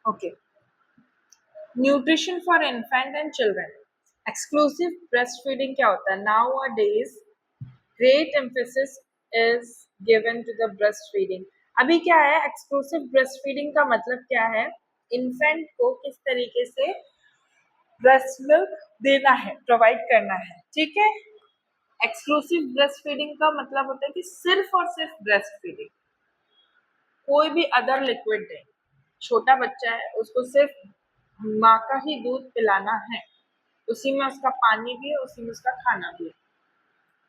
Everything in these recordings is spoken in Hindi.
Okay, nutrition for infant and children. Exclusive breast feeding क्या होता है? Nowadays great emphasis is given to the breast feeding. अभी क्या है, एक्सक्लूसिव ब्रेस्ट फीडिंग का मतलब क्या है? इन्फेंट को किस तरीके से ब्रेस्ट मिल्क देना है, प्रोवाइड करना है, ठीक है। एक्सक्लूसिव ब्रेस्ट फीडिंग का मतलब होता है कि सिर्फ और सिर्फ ब्रेस्ट फीडिंग, कोई भी अदर लिक्विड नहीं। छोटा बच्चा है, उसको सिर्फ माँ का ही दूध पिलाना है, उसी में उसका पानी भी है, उसी में उसका खाना भी है।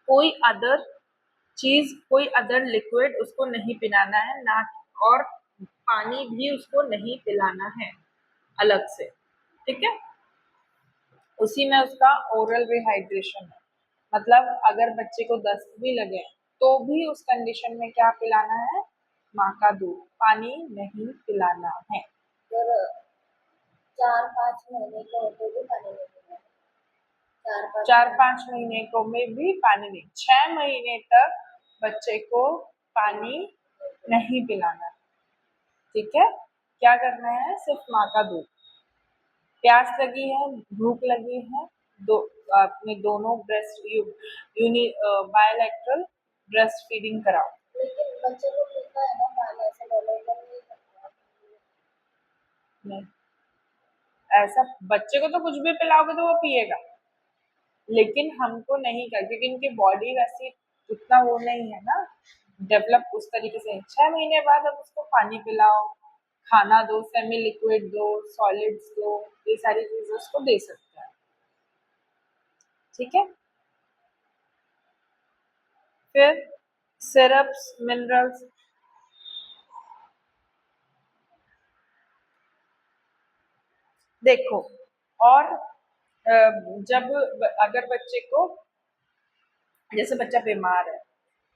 कोई अदर चीज, कोई अदर लिक्विड उसको नहीं पिलाना है ना, और पानी भी उसको नहीं पिलाना है अलग से, ठीक है। उसी में उसका ओरल रिहाइड्रेशन है, मतलब अगर बच्चे को दस्त भी लगे तो भी उस कंडीशन में क्या पिलाना है? माँ का दूध, पानी नहीं पिलाना है। और 4-5 महीने के होते भी पानी नहीं पीना। 4-5 महीने को में भी पानी नहीं, 6 महीने तक बच्चे को पानी नहीं पिलाना, ठीक है। क्या करना है? सिर्फ माँ का दूध। प्यास लगी है, भूख लगी है, दो अपने दोनों breast uni bilateral breast feeding कराओ। लेकिन बच्चे को पीता है ना पानी, ऐसे डेवलपमेंट नहीं करता। नहीं, ऐसा बच्चे को तो कुछ भी पिलाओगे तो वो पिएगा, लेकिन हमको नहीं कर, क्योंकि इनकी बॉडी वैसी उतना वो नहीं है ना डेवलप उस तरीके से। 6 महीने बाद अब उसको पानी पिलाओ, खाना दो, सेमी लिक्विड दो, सॉलिड्स दो, ये सारी चीजें उसको दे सकते हैं, ठीक है। फिर सिरप्स, मिनरल्स, देखो, और जब अगर बच्चे को, जैसे बच्चा बीमार है,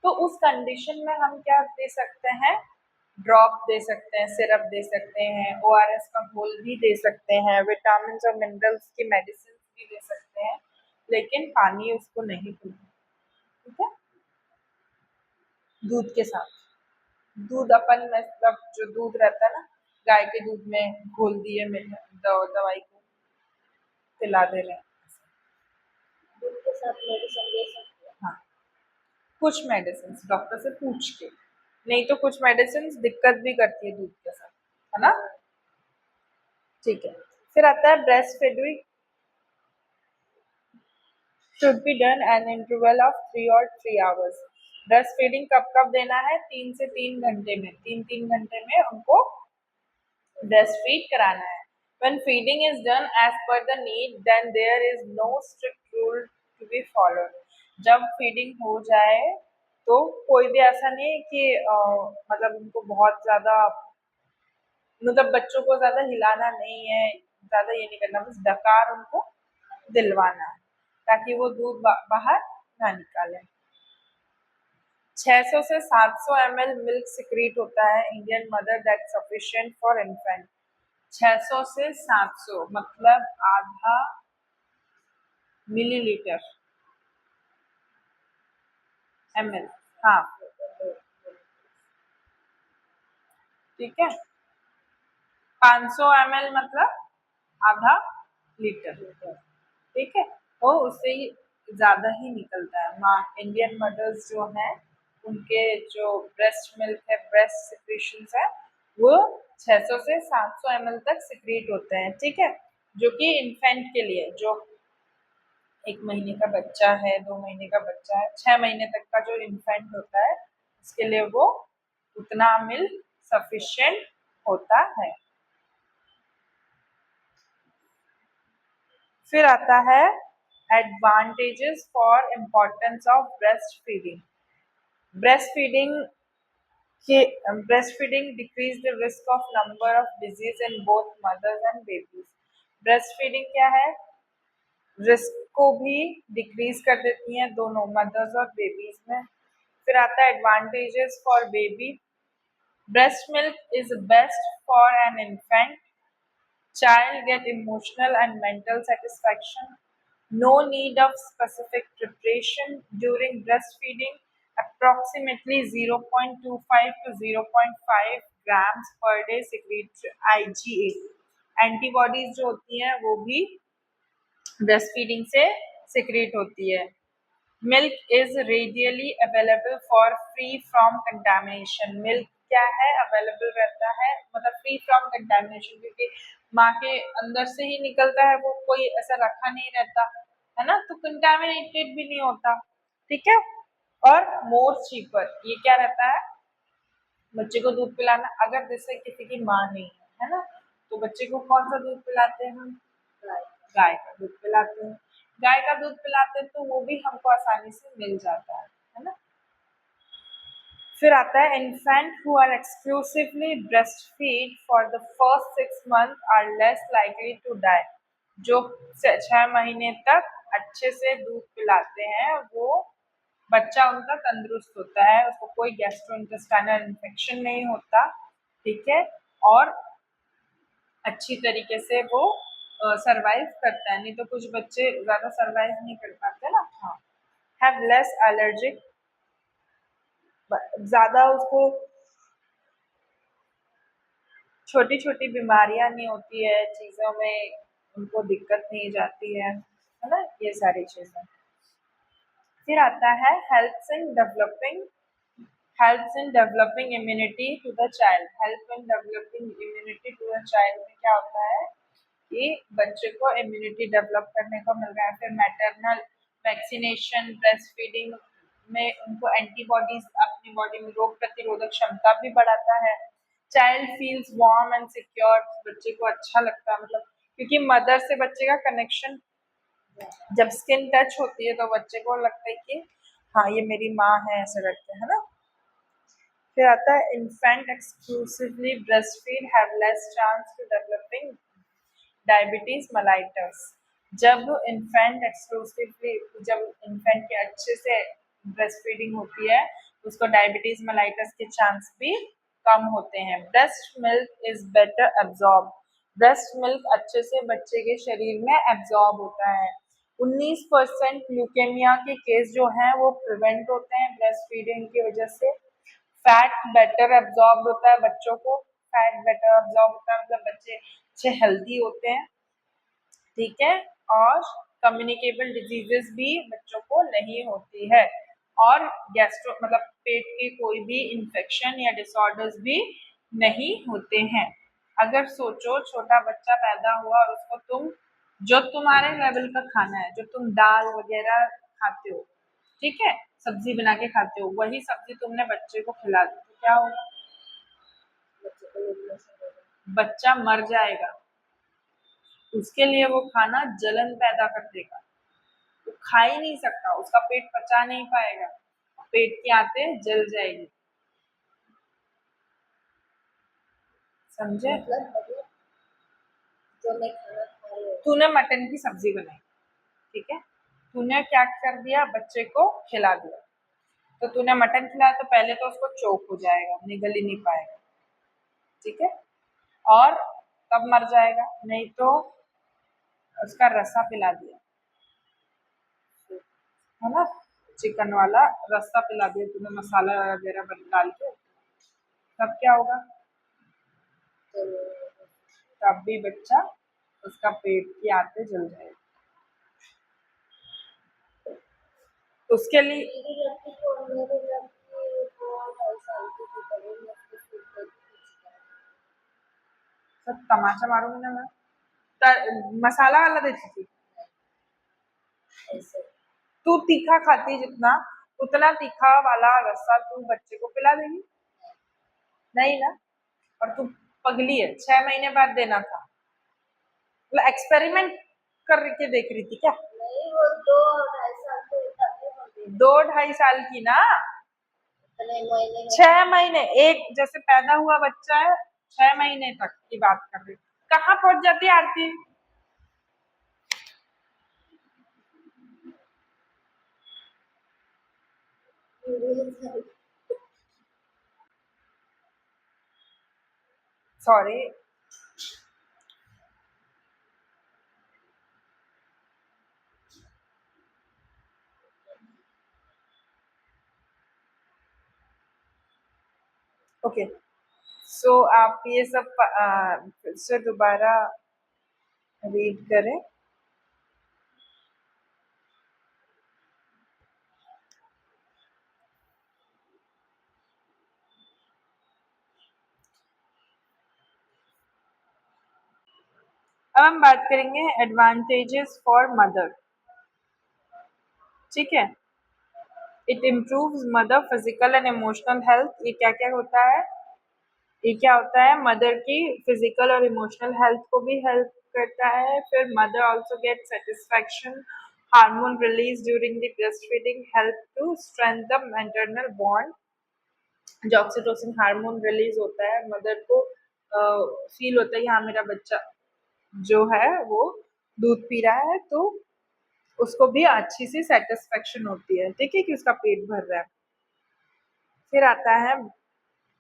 तो उस कंडीशन में हम क्या दे सकते हैं? ड्रॉप दे सकते हैं, सिरप दे सकते हैं, ओआरएस का घोल भी दे सकते हैं, विटामिन और मिनरल्स की मेडिसिन भी दे सकते हैं, लेकिन पानी उसको नहीं पीना, ठीक है। दूध के साथ, दूध अपन मतलब जो दूध रहता है ना, गाय के दूध में घोल दिए दवाई को पिला दे रहे हैं। दूध के साथ मेडिसिन दे सकते हैं। हाँ, कुछ मेडिसिन डॉक्टर से पूछ के, नहीं तो कुछ मेडिसिन दिक्कत भी करती है दूध के साथ, है ना, ठीक है। फिर आता है breast feeding should be done an interval of 3 hours। Breast feeding कब कब देना है? 3 से 3 घंटे में, 3 3 घंटे में उनको ब्रेस्ट फीड कराना है। When feeding is done as per the need, then there is no strict rule to be followed। जब फीडिंग हो जाए तो कोई भी ऐसा नहीं है कि मतलब उनको बहुत ज्यादा, मतलब बच्चों को ज्यादा हिलाना नहीं है, ज्यादा ये नहीं करना, बस डकार उनको दिलवाना है ताकि वो दूध बाहर ना निकाले। 600 से 700 ml मिल्क सिक्रीट होता है Indian mother, that sufficient for infant. 600 से 700 मतलब आधा मिलीलीटर, ml, हाँ, ठीक है। 500 ml मतलब आधा लीटर, ठीक है। वो उससे ही ज्यादा ही निकलता है। माँ, इंडियन मदर्स जो हैं, उनके जो ब्रेस्ट मिल्क है, ब्रेस्ट सिक्रीशंस है, वो 600 से 700 ml तक सिक्रीट होते हैं, ठीक है। जो कि इन्फेंट के लिए, जो 1 महीने का बच्चा है, 2 महीने का बच्चा है, 6 महीने तक का जो इन्फेंट होता है, उसके लिए वो उतना मिल्क सफिशिएंट होता है। फिर आता है advantages for importance of breast feeding. Breast feeding के breast feeding decrease the risk of number of disease in both mothers and babies. Breast feeding क्या है? रिस्क को भी डिक्रीज कर देती हैं दोनों मदर्स और बेबीज में। फिर आता है advantages for baby. Breast milk is best for an infant. Child get emotional and mental satisfaction. No need of specific preparation during breastfeeding. Approximately 0.25 to 0.5 grams per day secrete IgA. Antibodies जो होती हैं वो भी ब्रेस्ट फीडिंग से सिक्रेट होती है. Milk is radially available for free from contamination. Milk क्या है, अवेलेबल रहता है, मतलब फ्री फ्रॉम कंटामिनेशन, क्योंकि माँ के अंदर से ही निकलता है, वो कोई ऐसा रखा नहीं रहता है ना, तो कंटामिनेटेड भी नहीं होता. ठीक है. और मोर चीपर, ये क्या रहता है, बच्चे को दूध पिलाना. अगर जैसे किसी की माँ नहीं है ना, तो बच्चे को कौन सा दूध पिलाते हैं हम, गाय का दूध पिलाते हैं. गाय का दूध पिलाते हैं तो वो भी हमको आसानी से मिल जाता है ना. फिर आता है infant who are exclusively breast fed for the first 6 months are less likely to die. जो 6 महीने तक अच्छे से दूध पिलाते हैं वो बच्चा उनका तंदुरुस्त होता है, उसको कोई गैस्ट्रोइंटेस्टाइनल इन्फेक्शन नहीं होता. ठीक है. और अच्छी तरीके से वो सरवाइव करता है. नहीं तो कुछ बच्चे ज्यादा सरवाइव नहीं कर पाते ना. हाँ. हैव लेस एलर्जिक, ज्यादा उसको छोटी छोटी बीमारियां नहीं होती है, चीजों में उनको दिक्कत नहीं जाती है ना, ये सारी चीजें. फिर आता है helps in developing immunity to the child. help in developing immunity to the child में क्या होता है कि बच्चे को इम्यूनिटी डेवलप करने को मिल रहा है. फिर मैटरनल वैक्सीनेशन, ब्रेस्ट फीडिंग में उनको एंटीबॉडीज अपनी बॉडी में रोग प्रतिरोधक क्षमता भी बढ़ाता है. Child feels warm and secure, बच्चे को अच्छा लगता है, मतलब क्योंकि मदर से बच्चे का कनेक्शन, जब स्किन टच होती है तो बच्चे को लगता है कि हाँ ये मेरी माँ है, ऐसा लगता है ना. फिर आता है infant exclusively breast fed have less chance to developing diabetes mellitus. जब इन्फेंट एक्सक्लूसिवली, जब इन्फेंट के अच्छे से ब्रेस्ट फीडिंग होती है, उसको डायबिटीज मेलाइटस के चांस भी कम होते हैं. Breast milk is better absorb. Breast milk अच्छे से बच्चे के शरीर में एब्जॉर्ब होता है. 19% ल्यूकेमिया के केस जो हैं वो प्रिवेंट होते हैं ब्रेस्ट फीडिंग की वजह से. फैट बेटर एब्जॉर्ब होता है बच्चों को. फैट बेटर एब्जॉर्ब होता है, मतलब बच्चे अच्छे हेल्दी होते हैं. ठीक है. और कम्युनिकेबल डिजीजेस भी बच्चों को नहीं होती है. और गैस्ट्रो मतलब पेट के कोई भी इन्फेक्शन या डिसऑर्डर्स भी नहीं होते हैं. अगर सोचो छोटा बच्चा पैदा हुआ और उसको तुम जो तुम्हारे लेवल का खाना है, जो तुम दाल वगैरह खाते हो, ठीक है, सब्जी बना के खाते हो, वही सब्जी तुमने बच्चे को खिला दी तो क्या होगा, बच्चा मर जाएगा. उसके लिए वो खाना जलन पैदा कर देगा, वो खा ही नहीं सकता, उसका पेट पचा नहीं पाएगा, पेट की आंतें जल जाएगी. समझे. तूने मटन की सब्जी बनाई, ठीक है, तूने क्या कर दिया, बच्चे को खिला दिया. तो तूने मटन खिलाया तो पहले तो उसको चोक हो जाएगा, निगल ही नहीं पाएगा. ठीक है. और तब मर जाएगा. नहीं तो उसका रसा पिला दिया, है ना, चिकन वाला रस्सा पिला दिया तूने मसाला वगैरह डाल के, तब क्या होगा, तब भी बच्चा, उसका पेट की आंतें जल जाएगी. उसके लिए सब तमाचा मारूंगी ना मैं. मसाला वाला देती थी तू, तीखा खाती जितना, उतना तीखा वाला रस्सा तू बच्चे को पिला देगी, नहीं ना. और तू पगली है, 6 महीने बाद देना था, मतलब एक्सपेरिमेंट करके देख रही थी क्या. नहीं, वो 2-2.5 साल के 2-2.5 साल की ना, 6 महीने, एक जैसे पैदा हुआ बच्चा है, 6 महीने तक की बात कर रही. कहाँ पहुंच जाती है आरती. सॉरी. ओके. सो आप ये सब फिर से दोबारा रीड करें। अब हम बात करेंगे एडवांटेजेस फॉर मदर। ठीक है, it improves mother physical and emotional health. ये क्या क्या होता है? ये क्या होता है? मदर की फिजिकल और इमोशनल हेल्थ को भी हेल्प करता है। फिर mother also get satisfaction, hormone release during the breast feeding help to strength the maternal bond. जो ऑक्सीटोसिन हार्मोन रिलीज होता है, मदर को फील होता है कि हाँ मेरा बच्चा जो है वो दूध पी रहा है, तो उसको भी अच्छी सी सेटिस्फेक्शन होती है, ठीक है, कि उसका पेट भर रहा है। फिर आता है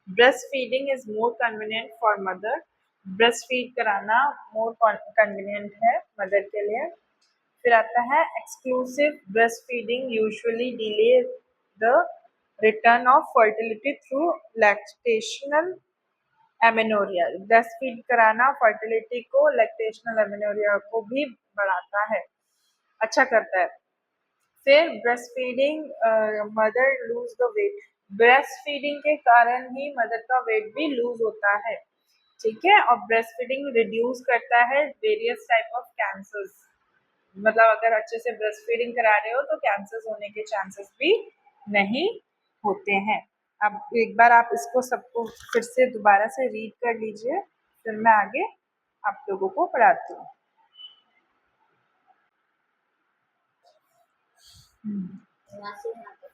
breast feeding is more convenient for mother. Breast feed कराना मोर कन्वीनियंट है मदर के लिए। फिर आता है exclusive breast feeding usually delay the return of fertility through lactational amenorrhoea. Breast feed कराना फर्टिलिटी को, लैक्टेशनल एमेनोरिया को भी बढ़ाता है, अच्छा करता है। फिर breast feeding mother lose the weight. Breast feeding के कारण ही मदर का वेट भी लूज होता है, ठीक है। और ब्रेस्ट फीडिंग रिड्यूस करता है वेरियस टाइप ऑफ कैंसर्स। मतलब अगर अच्छे से ब्रेस्ट फीडिंग करा रहे हो तो कैंसर्स होने के चांसेस भी नहीं होते हैं। अब एक बार आप इसको सबको फिर से दोबारा से रीड कर लीजिए, फिर मैं आगे आप लोगों को पढ़ाती हूँ। यहाँ से यहाँ तक।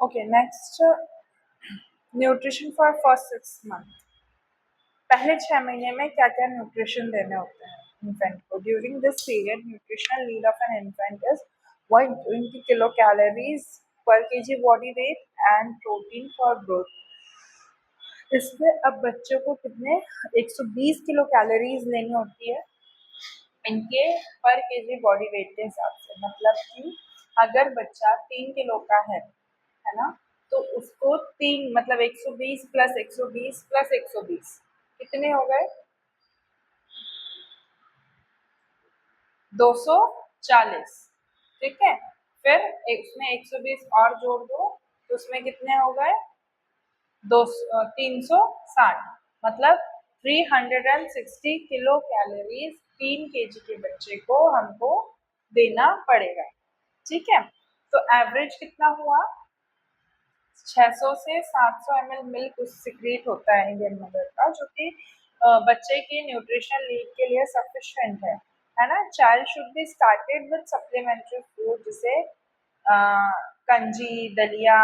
Okay, next, nutrition for first 6 month. पहले 6 महीने में क्या क्या न्यूट्रिशन देने होते हैं इन्फेंट को? During this period nutritional need of an infant is 120 kilo calories पर KG body weight and protein for growth. इसमें अब बच्चों को कितने 120 किलो कैलोरीज लेनी होती है इनके पर केजी बॉडी वेट के हिसाब से। मतलब कि अगर बच्चा 3 किलो का है ना, तो उसको 3 मतलब 120 प्लस 120 प्लस 120 कितने हो गए? 240। ठीक है, फिर उसमें 120 और जोड़ दो तो उसमें कितने हो गए? 360। मतलब 360 किलो कैलोरीज 3 केजी के बच्चे को हमको देना पड़ेगा। ठीक है, तो एवरेज कितना हुआ? 600 से 700 ml मिल्क सिक्रीट होता है इंडियन मदर का, जो कि बच्चे की न्यूट्रिशनल नीड के लिए सफिशिएंट है ना। Child should be started with supplementary food, जैसे कंजी, दलिया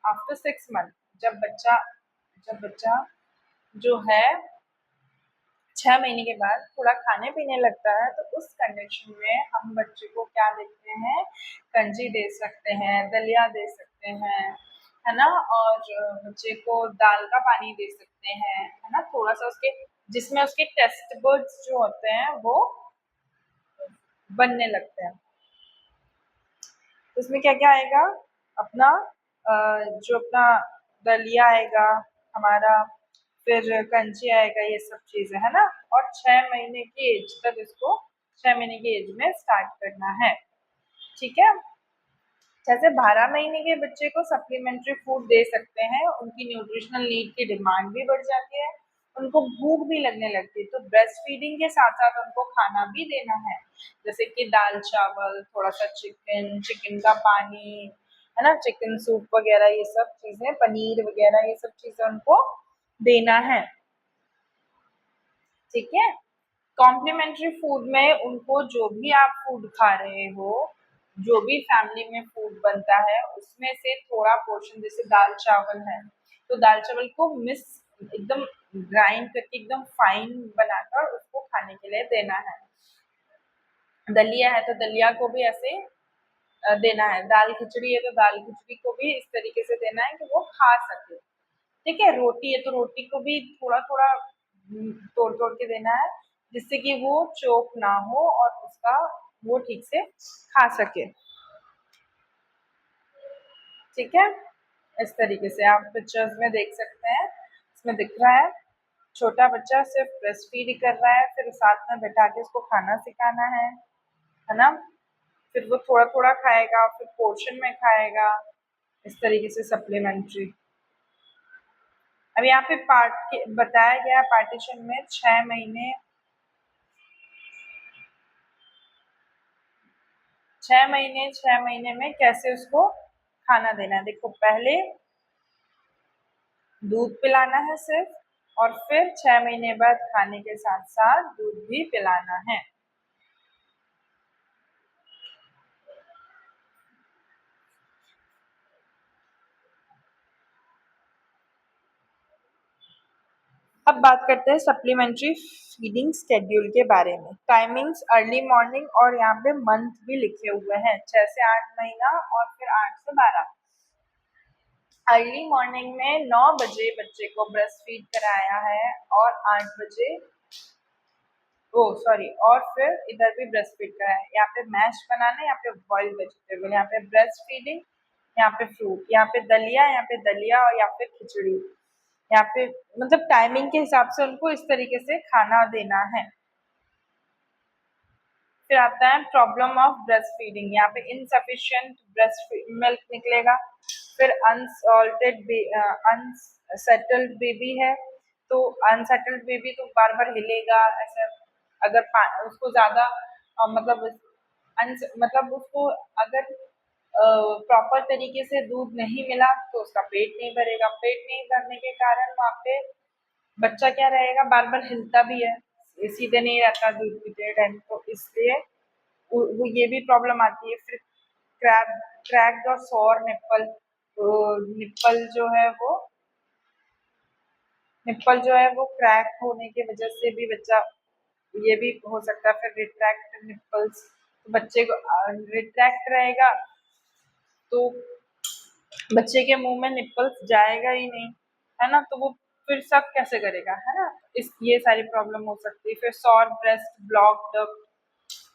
आफ्टर 6 मंथ। जब बच्चा जो है 6 महीने के बाद थोड़ा खाने पीने लगता है, तो उस कंडीशन में हम बच्चे को क्या देते हैं? कंजी दे सकते हैं, दलिया दे सकते हैं, है ना। और बच्चे को दाल का पानी दे सकते हैं, है ना, थोड़ा सा उसके जिसमें उसके टेस्ट बड्स जो होते हैं वो बनने लगते हैं। उसमें क्या क्या आएगा? अपना जो अपना दलिया आएगा हमारा, फिर कंची आएगा, ये सब चीजें, है ना। और 6 महीने की एज तक इसको 6 महीने की एज में स्टार्ट करना है। ठीक है, जैसे 12 महीने के बच्चे को सप्लीमेंट्री फूड दे सकते हैं, उनकी न्यूट्रिशनल नीड की डिमांड भी बढ़ जाती है, उनको भूख भी लगने लगती है, तो ब्रेस्ट फीडिंग के साथ साथ उनको खाना भी देना है, जैसे कि दाल चावल, थोड़ा सा चिकन, चिकन का पानी, है ना, चिकन सूप वगैरह, ये सब चीजें, पनीर वगैरह, ये सब चीजें उनको देना है। ठीक है, कॉम्प्लीमेंट्री फूड में उनको जो भी आप फूड खा रहे हो, जो भी फैमिली में फूड बनता है, उसमें से थोड़ा पोर्शन, जैसे दाल चावल है तो दाल चावल को एकदम ग्राइंड करके एकदम फाइन बनाकर उसको खाने के लिए देना है। दलिया है तो दलिया को भी ऐसे देना है। दाल खिचड़ी है तो दाल खिचड़ी को भी इस तरीके से देना है कि वो खा सके। ठीक है, रोटी है तो रोटी को भी थोड़ा थोड़ा तोड़ तोड़ के देना है, जिससे कि वो चोक ना हो और उसका वो ठीक से खा सके। ठीक है, इस तरीके से आप पिक्चर्स में देख सकते हैं, इसमें दिख रहा है छोटा बच्चा सिर्फ ब्रेस्ट फीड कर रहा है, फिर साथ में बैठा के उसको खाना सिखाना है ना। फिर वो थोड़ा थोड़ा खाएगा, फिर पोर्शन में खाएगा, इस तरीके से सप्लीमेंट्री। अब यहाँ पे बताया गया पार्टीशन में 6 महीने 6 महीने में कैसे उसको खाना देना है। देखो, पहले दूध पिलाना है सिर्फ, और फिर 6 महीने बाद खाने के साथ साथ दूध भी पिलाना है। अब बात करते हैं सप्लीमेंट्री फीडिंग शेड्यूल के बारे में। टाइमिंग्स अर्ली मॉर्निंग, और यहाँ पे मंथ भी लिखे हुए हैं, 6 से 8 महीना और फिर 8 से 12। अर्ली मॉर्निंग में 9 बजे बच्चे को ब्रेस्ट फीड कराया है, और 8 बजे और फिर इधर भी ब्रेस्ट फीड कराया है। यहाँ पे मैश बनाना है, यहाँ पे बॉइल्ड वेजिटेबल, यहाँ पे ब्रेस्ट फीडिंग, यहाँ पे फ्रूट, यहाँ पे दलिया और यहाँ पे खिचड़ी। यहाँ पे मतलब टाइमिंग के हिसाब से उनको इस तरीके से खाना देना है। फिर आता है प्रॉब्लम ऑफ ब्रेस्ट फीडिंग। यहाँ पे इनसफिशिएंट ब्रेस्ट मिल्क निकलेगा, फिर अनसेटल्ड बेबी है, तो अनसेटल्ड बेबी तो बार बार हिलेगा ऐसा, अगर उसको ज्यादा मतलब उसको अगर प्रॉपर तरीके से दूध नहीं मिला तो उसका पेट नहीं भरेगा, पेट नहीं भरने के कारण वहाँ पे बच्चा क्या रहेगा, बार बार हिलता भी है, सीधे नहीं रहता दूध पीते टाइम, तो इसलिए वो ये भी प्रॉब्लम आती है। फिर क्रैक्ड और सोर निप्पल, निप्पल जो है वो निप्पल जो है वो क्रैक होने की वजह से भी बच्चा, ये भी हो सकता है फिर रिट्रैक्ट निप्पल्स, तो बच्चे को रिट्रैक्ट रहेगा तो बच्चे के मुंह में निप्पल्स जाएगा ही नहीं, है ना, तो वो फिर सब कैसे करेगा, है ना। इस ये सारी प्रॉब्लम हो सकती है। फिर sore breast, block duct,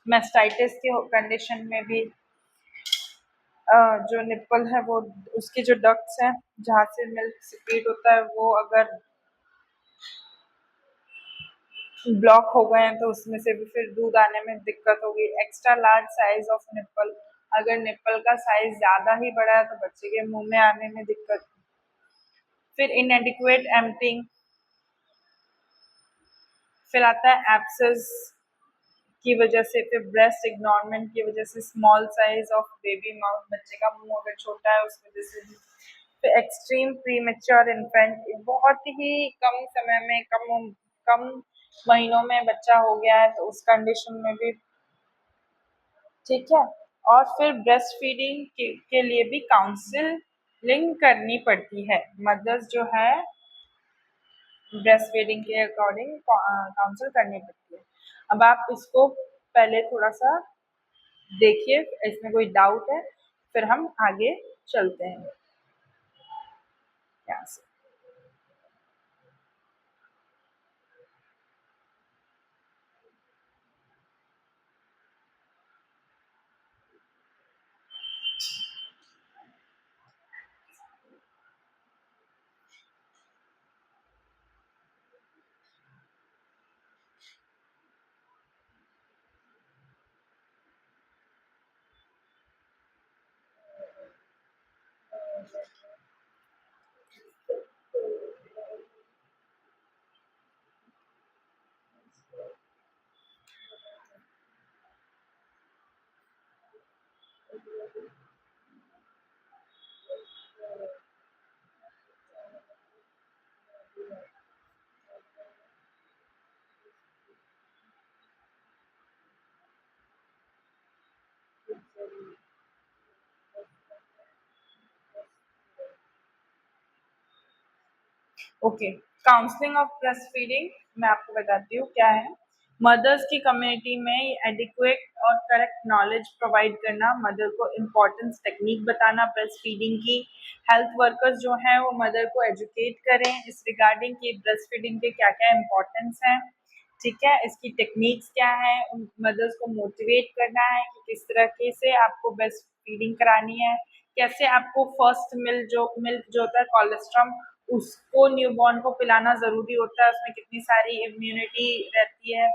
mastitis के कंडीशन में भी जो निप्पल है वो, उसकी जो डक्ट्स हैं जहाँ से मिल्क सिक्रीट होता है वो अगर ब्लॉक हो गए हैं तो उसमें से भी फिर दूध आने में दिक्कत होगी। Extra large size of nipple, अगर निप्पल का साइज ज्यादा ही बड़ा है तो बच्चे के मुंह में आने में दिक्कत। फिर इनएडिक्वेट एम्पटिंग, फिर आता है एब्सेस की वजह से, फिर ब्रेस्ट इग्नोरमेंट की वजह से, small size of baby mouth, बच्चे का मुंह अगर छोटा है उस वजह से भी, फिर एक्सट्रीम प्री मेच्योर इन्फेंट, बहुत ही कम समय में कम महीनों में बच्चा हो गया है तो उस कंडीशन में भी, ठीक है। और फिर ब्रेस्ट फीडिंग के लिए भी काउंसलिंग करनी पड़ती है, मदर्स जो है ब्रेस्ट फीडिंग के अकॉर्डिंग काउंसिल करनी पड़ती है। अब आप इसको पहले थोड़ा सा देखिए, इसमें कोई डाउट है फिर हम आगे चलते हैं यहाँ से। Okay, counselling of breast feeding मैं आपको बताती हूँ क्या है। मदर्स की कम्युनिटी में एडिक्वेट और करेक्ट नॉलेज प्रोवाइड करना, मदर को इम्पोर्टेंस टेक्निक बताना ब्रेस्ट फीडिंग की, हेल्थ वर्कर्स जो हैं वो मदर को एजुकेट करें इस रिगार्डिंग कि ब्रेस्ट फीडिंग के क्या क्या इम्पोर्टेंस हैं, ठीक है, इसकी टेक्निक्स क्या है, उन मदर्स को मोटिवेट करना है कि किस तरह से आपको ब्रेस्ट फीडिंग करानी है, कैसे आपको फर्स्ट मिल्क जो होता है कोलेस्ट्रम, उसको न्यूबॉर्न को पिलाना जरूरी होता है, उसमें कितनी सारी इम्यूनिटी रहती है,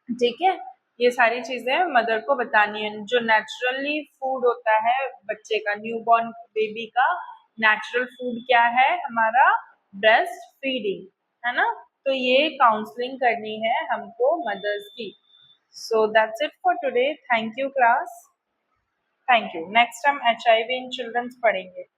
ठीक है। ये सारी चीजें मदर को बतानी है। जो नेचुरली फूड होता है बच्चे का, न्यूबॉर्न बेबी का नेचुरल फूड क्या है हमारा, ब्रेस्ट फीडिंग, है ना। तो ये काउंसलिंग करनी है हमको मदर्स की। So that's it for today, thank you class, thank you. Next हम HIV इन चिल्ड्रंस पढ़ेंगे।